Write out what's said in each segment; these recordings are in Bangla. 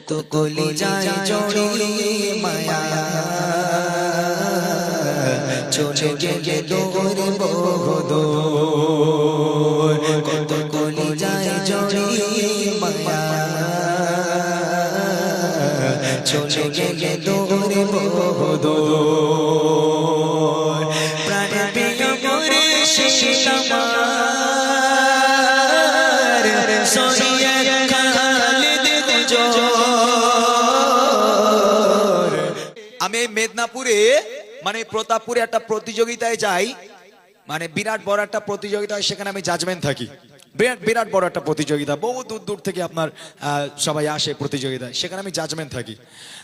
কত কলি যায় জড়িয়ে মায়া চলে গেলে দৌড়ে বহুদূর কত কলি যায় জড়িয়ে মায়া চলে গেলে দৌড়ে বহুদূর প্রাণ প্রিয় করে শেষ আমার সরিয়ে আমি মেদিনীপুরে মানে প্রতাপপুরে একটা প্রতিযোগিতায় যাই মানে বিরাট বড় একটা প্রতিযোগিতা সেখানে আমি জাজমেন্ট থাকি বিরাট বড় একটা প্রতিযোগিতা বহু দূর দূর থেকে আপনার সবাই আসে প্রতিযোগিতায় সেখানে আমি জাজমেন্ট থাকি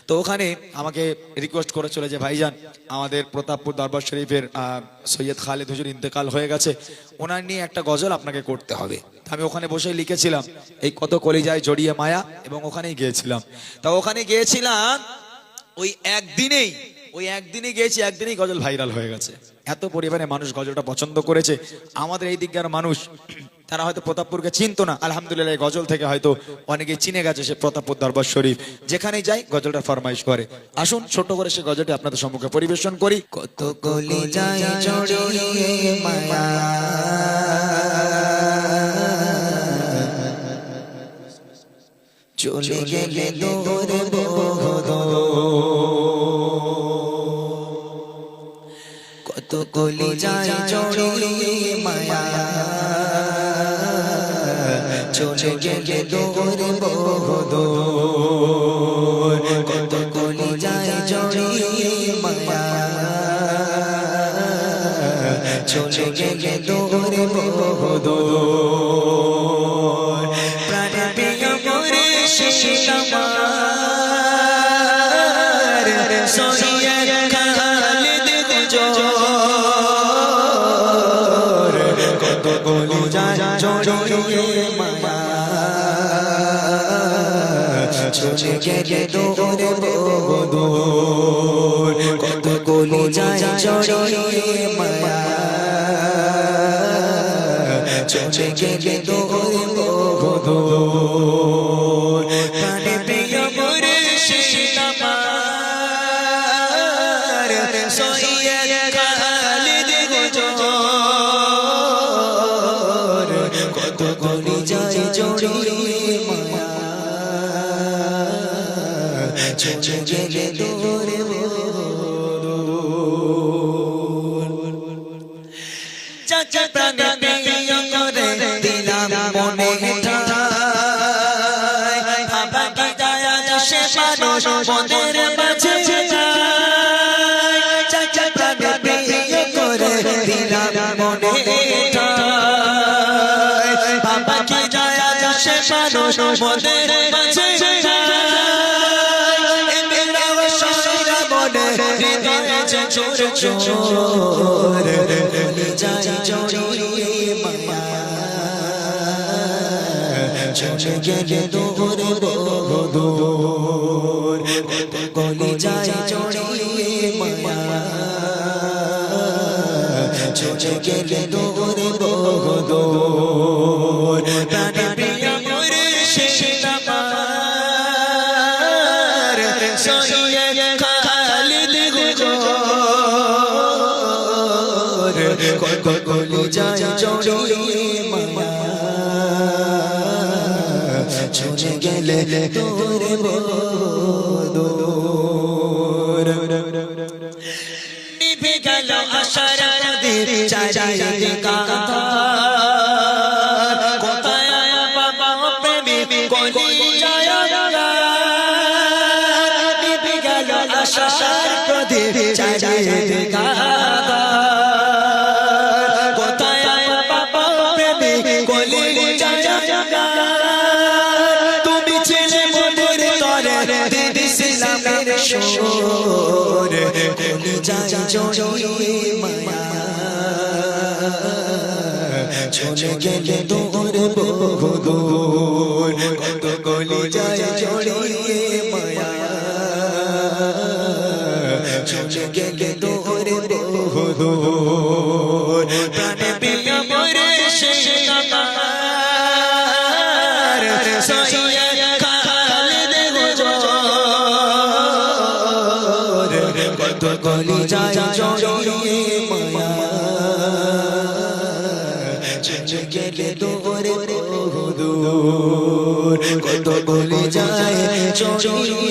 তো ওখানে আমাকে রিকোয়েস্ট করে চলে যে ভাইজান আমাদের প্রতাপপুর দরবার শরীফের সৈয়দ খালেদ হুজুর ইন্তেকাল হয়ে গেছে ওনার নিয়ে একটা গজল আপনাকে করতে হবে আমি ওখানে বসে লিখেছিলাম এই কত কলিজায় জড়িয়ে মায়া এবং ওখানেই গিয়েছিলাম তা ওখানে গিয়েছিলাম ওই একদিনেই গিয়েছি একদিনেই গজল ভাইরাল হয়ে গেছে এত পরিমাণে মানুষ গজলটা পছন্দ করেছে আমাদের এই দিককার মানুষ তারা হয়তো প্রতাপপুরকে চিনতো না আলহামদুলিল্লাহ এই গজল থেকে হয়তো অনেকেই চিনে গেছে সে প্রতাপপুর দরবার শরীফ যেখানেই যাই গজলটা ফরমাইশ করে আসুন ছোট করে সে গজলটি আপনাদের সম্মুখে পরিবেশন করি কত কলিজায় জড়িয়ে মায়া চলে গেলে দৌড়ে কত কলিজায় জড়িয়ে মায়া চলে গেলে দৌড়ে বহুদূর কত কলিজায় জড়িয়ে মায়া চলে গেলে দৌড়ে বহুদূর প্রাণ প্রিয় করে শেষ আমার সরিয়ে খালেদ হুজুর কত কলিজায় জড়িয়ে মায়া চলে গেলে দৌড়ে বহুদূর কত কলিজায় জড়িয়ে মায়া চলে গেলে দৌড়ে বহুদূর প্রাণ প্রিয় করে শেষ আমার সৈয়দ খালেদ হুজুর কত কলিজায় জড়িয়ে মায়া চলে গেলে দৌড়ে বহুদূর চাচা প্রাণ প্রিয় করে দিলাম মনে ঠাই বাবা কি দয়া সে মানুষ মনের মাঝে যায় চাচা প্রাণ প্রিয় করে দিলাম মনে ঠাই বাবা কি দয়া সে মানুষ মনের মাঝে যায় চোর চোর কলিজায় জড়িয়ে মায়া চলে গেলে দৌড়ে বহুদূর কলিজায় জড়িয়ে মায়া চলে গেলে দৌড়ে বহুদূর প্রাণ প্রিয় করে শেষ আমার সৈয়দ খালেদ হুজুর কত কলিজায় জড়িয়ে মায়া চলে গেলে দৌড়ে বহুদূর নিভে গেল আশার প্রদীপ চারিদিকে আঁধার কোথায় বাবা প্রেমিক কলিজায় নিভে গেল আশার প্রদীপ চারিদিকে তুমি ছিলে মনের তরে দিদিছিলামের শোর কলিজায় জড়িয়ে মায়া চলে গেলে দৌড়ে বহুদূর কত কলিজায় জড়িয়ে মায়া চলে গেলে দৌড়ে বহুদূর প্রাণ প্রিয় করে শেষ আমার সৈয়দ খালেদ হুজুর কলি যায় জড়িয়ে মায়া চলে গেলে দূরে দূর কত কলি যায় জড়িয়ে